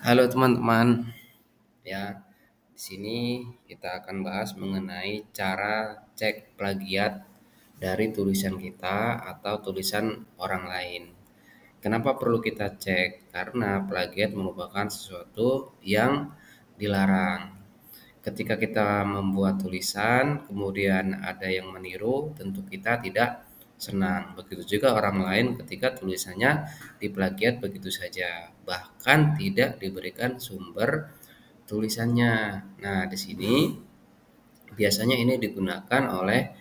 Halo teman-teman, ya. Di sini kita akan bahas mengenai cara cek plagiat dari tulisan kita atau tulisan orang lain. Kenapa perlu kita cek? Karena plagiat merupakan sesuatu yang dilarang. Ketika kita membuat tulisan, kemudian ada yang meniru, tentu kita tidak senang. Begitu juga orang lain ketika tulisannya diplagiat begitu saja, bahkan tidak diberikan sumber tulisannya. Nah, di sini biasanya ini digunakan oleh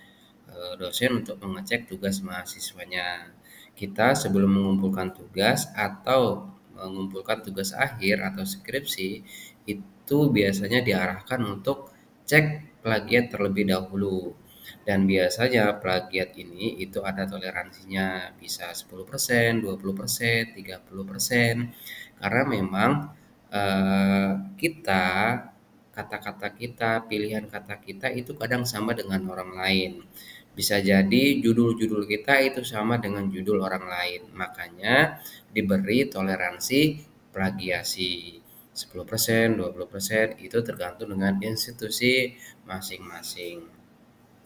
dosen untuk mengecek tugas mahasiswanya. Kita sebelum mengumpulkan tugas atau mengumpulkan tugas akhir atau skripsi itu biasanya diarahkan untuk cek plagiat terlebih dahulu. Dan biasanya plagiat ini itu ada toleransinya, bisa 10%, 20%, 30%. Karena memang kita kata-kata kita, pilihan kata kita itu kadang sama dengan orang lain. Bisa jadi judul-judul kita itu sama dengan judul orang lain. Makanya diberi toleransi plagiasi 10%, 20% itu tergantung dengan institusi masing-masing.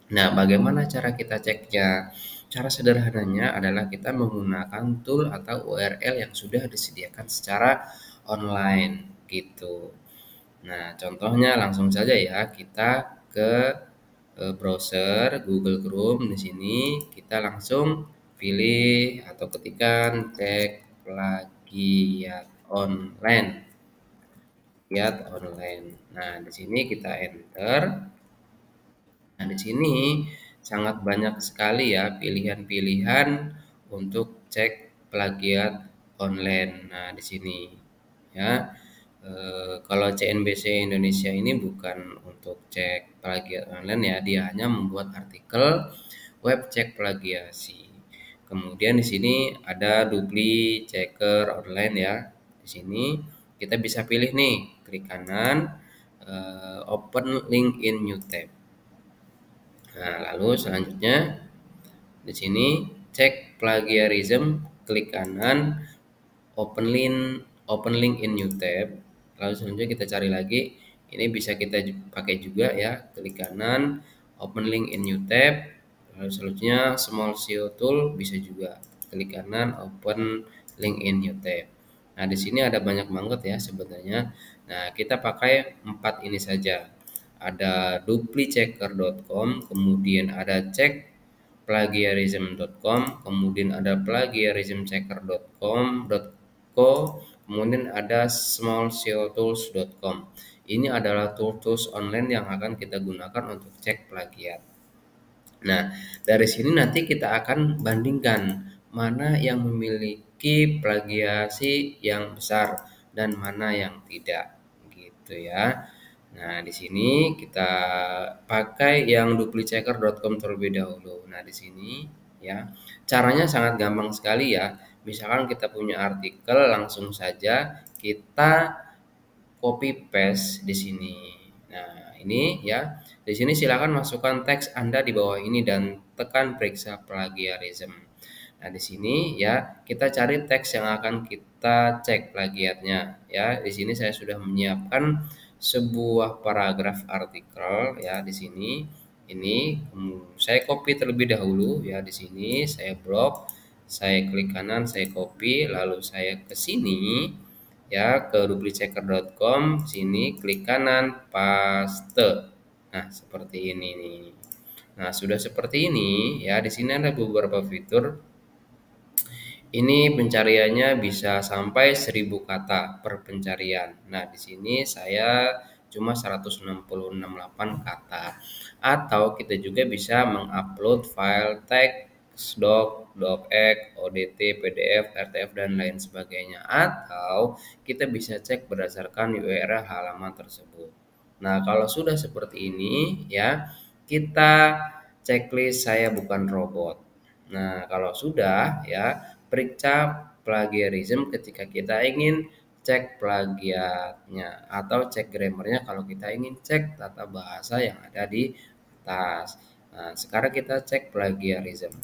Nah, bagaimana cara kita ceknya? Cara sederhananya adalah kita menggunakan tool atau URL yang sudah disediakan secara online gitu. Nah, contohnya langsung saja ya, kita ke browser Google Chrome. Di sini kita langsung pilih atau ketikkan cek plagiat online. Plagiat online. Nah, di sini kita enter. Nah, di sini sangat banyak sekali ya pilihan-pilihan untuk cek plagiat online. Nah, di sini ya. Kalau CNBC Indonesia ini bukan untuk cek plagiat online ya, dia hanya membuat artikel web cek plagiasi. Kemudian di sini ada Dupli Checker online ya. Di sini kita bisa pilih nih, klik kanan, open link in new tab. Nah, lalu selanjutnya di sini cek plagiarism, klik kanan, open link in new tab. Lalu selanjutnya kita cari lagi, ini bisa kita pakai juga ya, klik kanan, open link in new tab. Lalu selanjutnya small SEO tool bisa juga, klik kanan, open link in new tab. Nah, di sini ada banyak banget ya sebenarnya. Nah, kita pakai 4 ini saja. Ada duplichecker.com, kemudian ada cek plagiarism.com, kemudian ada plagiarismchecker.com, kemudian ada smallseotools.com. Ini adalah tools online yang akan kita gunakan untuk cek plagiat. Nah, dari sini nanti kita akan bandingkan mana yang memiliki plagiasi yang besar dan mana yang tidak, gitu ya. Nah, di sini kita pakai yang duplichecker.com terlebih dahulu. Nah, di sini ya, caranya sangat gampang sekali ya. Misalkan kita punya artikel, langsung saja kita copy paste di sini. Nah, ini ya. Di sini silakan masukkan teks Anda di bawah ini dan tekan periksa plagiarism. Nah, di sini ya, kita cari teks yang akan kita cek plagiatnya ya. Di sini saya sudah menyiapkan sebuah paragraf artikel ya di sini. Ini saya copy terlebih dahulu ya di sini, saya blok, saya klik kanan, saya copy, lalu saya ke sini ya ke duplichecker.com, sini klik kanan, paste. Nah, seperti ini nih. Nah, sudah seperti ini ya, di sini ada beberapa fitur. Ini pencariannya bisa sampai 1000 kata per pencarian. Nah, di sini saya cuma 168 kata. Atau kita juga bisa mengupload file teks, doc, docx, odt, pdf, rtf, dan lain sebagainya. Atau kita bisa cek berdasarkan URL halaman tersebut. Nah, kalau sudah seperti ini ya, kita checklist saya bukan robot. Nah, kalau sudah ya, periksa plagiarism ketika kita ingin cek plagiatnya atau cek grammarnya kalau kita ingin cek tata bahasa yang ada di atas. Nah, sekarang kita cek plagiarism.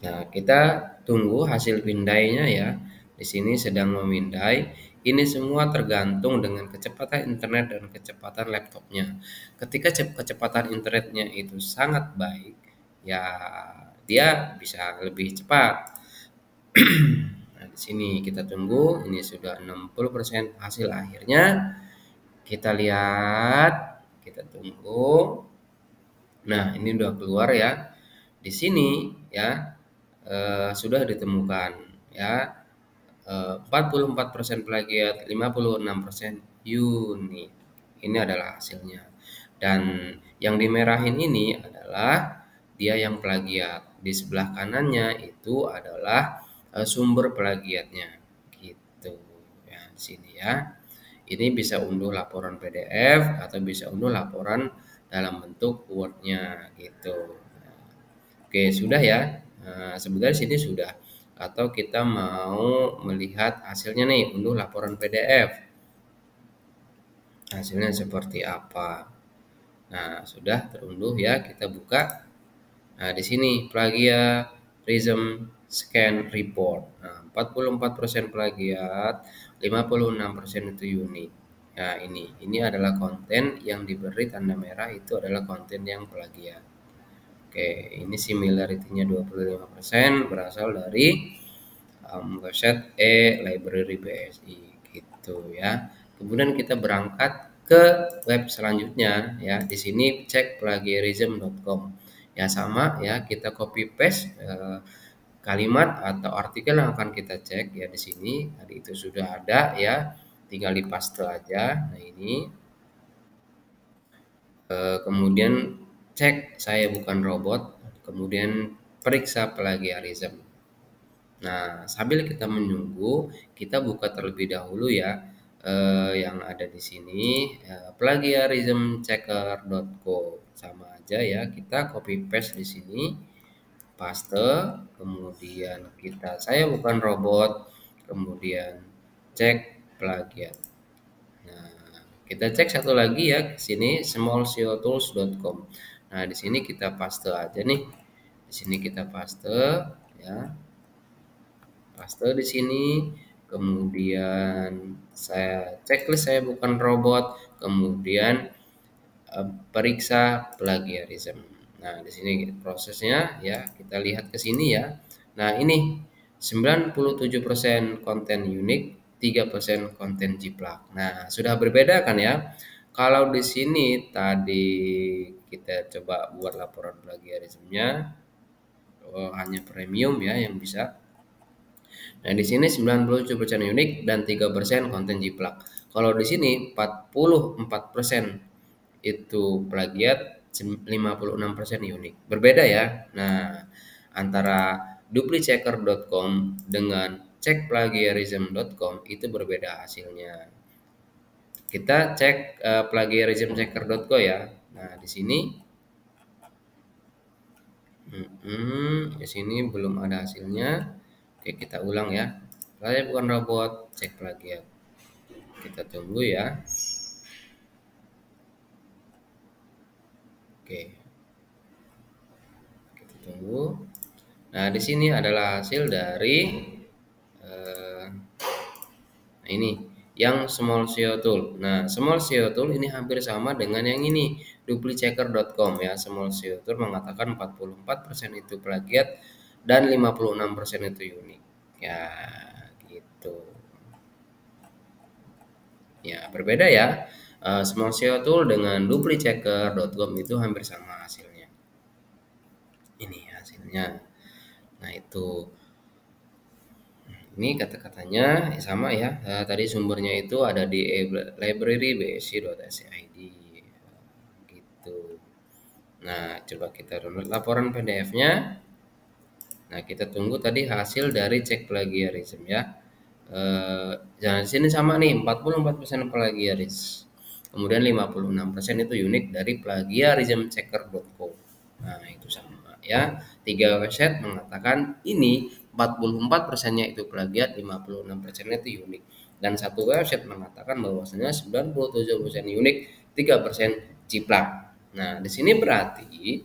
Nah, kita tunggu hasil pindainya ya. di sini sedang memindai. Ini semua tergantung dengan kecepatan internet dan kecepatan laptopnya. Ketika kecepatan internetnya itu sangat baik, ya dia bisa lebih cepat. Nah, di sini kita tunggu, ini sudah 60% hasil akhirnya. Kita lihat, kita tunggu. Nah, ini udah keluar ya. Di sini ya sudah ditemukan ya 44% plagiat, 56% unik. Ini adalah hasilnya. Dan yang dimerahin ini adalah dia yang plagiat. Di sebelah kanannya itu adalah sumber plagiatnya. Gitu ya di sini ya. Ini bisa unduh laporan PDF atau bisa unduh laporan dalam bentuk Word-nya gitu. Oke, sudah ya. Sebenarnya sini sudah. Atau kita mau melihat hasilnya nih, unduh laporan PDF. Hasilnya seperti apa? Nah, sudah terunduh ya. Kita buka. Nah, di sini plagiarism scan report. Nah, 44% plagiat, 56% itu unik. Nah, ini adalah konten yang diberi tanda merah itu adalah konten yang plagiat. Oke, ini similarity-nya 25% berasal dari website e-library BSI gitu ya. Kemudian kita berangkat ke web selanjutnya ya. Di sini cek plagiarism.com. Ya sama ya, kita copy paste kalimat atau artikel yang akan kita cek ya di sini. Tadi itu sudah ada ya, tinggal di paste aja. Nah, ini kemudian cek saya bukan robot, kemudian periksa plagiarism. Nah, sambil kita menunggu, kita buka terlebih dahulu ya yang ada di sini plagiarismchecker.co. Sama aja ya, kita copy paste di sini, paste, kemudian saya bukan robot, kemudian cek plagiat. Nah, kita cek satu lagi ya ke sini smallseotools.com. Nah, di sini kita paste aja nih. Di sini kita paste ya. Paste di sini, kemudian saya checklist saya bukan robot, kemudian periksa plagiarism. Nah, di sini prosesnya ya, kita lihat ke sini ya. Nah, ini 97% konten unik, 3% konten jiplak. Nah, sudah berbeda kan ya? Kalau di sini tadi kita coba buat laporan plagiarismnya, hanya premium ya yang bisa. Nah, di sini 97% unik dan 3% konten jiplak. Kalau di sini 44% itu plagiat, 56% unik. Berbeda ya. Nah, antara duplichecker.com dengan cekplagiarism.com itu berbeda hasilnya. Kita cek plagiarismchecker.co ya. Nah, di sini di sini belum ada hasilnya. Oke, kita ulang ya. Saya bukan robot, cek plagiat. Kita tunggu ya. Oke. Kita tunggu. Nah, di sini adalah hasil dari ini yang small SEO tool. Nah, small SEO tool ini hampir sama dengan yang ini, duplichecker.com ya. Small SEO tool mengatakan 44% itu plagiat dan 56% itu unik. Ya, gitu. Ya, berbeda ya. Small SEO tool dengan duplichecker.com itu hampir sama hasilnya. Ini hasilnya. Nah, itu. Ini kata-katanya sama ya. Tadi sumbernya itu ada di library.bsi.ac.id gitu. Nah, coba kita download laporan PDF-nya. Nah, kita tunggu tadi hasil dari cek plagiarism ya. Nah, di sini sama nih, 44% plagiaris. Kemudian 56% itu unik dari plagiarismchecker.co. Nah, itu sama ya. 3 website mengatakan ini 44%-nya itu plagiat, 56%-nya itu unik. Dan satu website mengatakan bahwasanya 97% unik, 3% jiplak. Nah, di sini berarti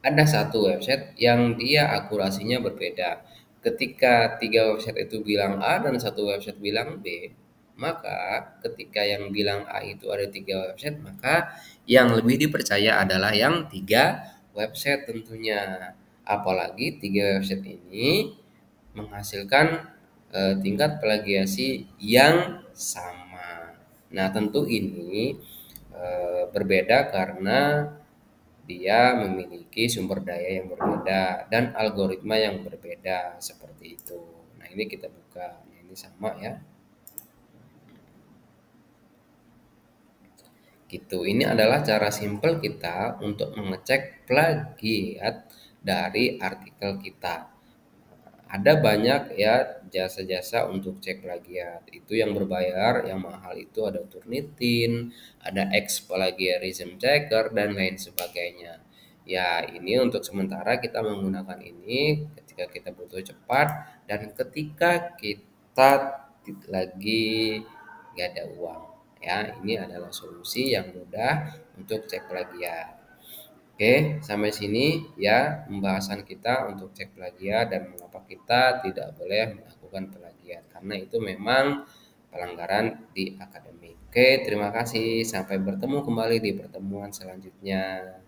ada satu website yang dia akurasinya berbeda. ketika 3 website itu bilang A dan satu website bilang B, maka ketika yang bilang A itu ada 3 website, maka yang lebih dipercaya adalah yang 3 website tentunya. Apalagi 3 website ini menghasilkan tingkat plagiasi yang sama. Nah, tentu ini berbeda karena dia memiliki sumber daya yang berbeda dan algoritma yang berbeda seperti itu. Nah, ini kita buka. Nah, ini sama ya. Gitu. Ini adalah cara simpel kita untuk mengecek plagiat dari artikel kita. Ada banyak ya jasa-jasa untuk cek plagiat. Itu yang berbayar, yang mahal itu ada Turnitin, ada X Plagiarism Checker dan lain sebagainya. Ya, ini untuk sementara kita menggunakan ini ketika kita butuh cepat dan ketika kita lagi gak ada uang. Ya, ini adalah solusi yang mudah untuk cek plagiat. Oke, sampai sini ya pembahasan kita untuk cek plagiat dan mengapa kita tidak boleh melakukan plagiat karena itu memang pelanggaran di akademik. Oke, terima kasih. Sampai bertemu kembali di pertemuan selanjutnya.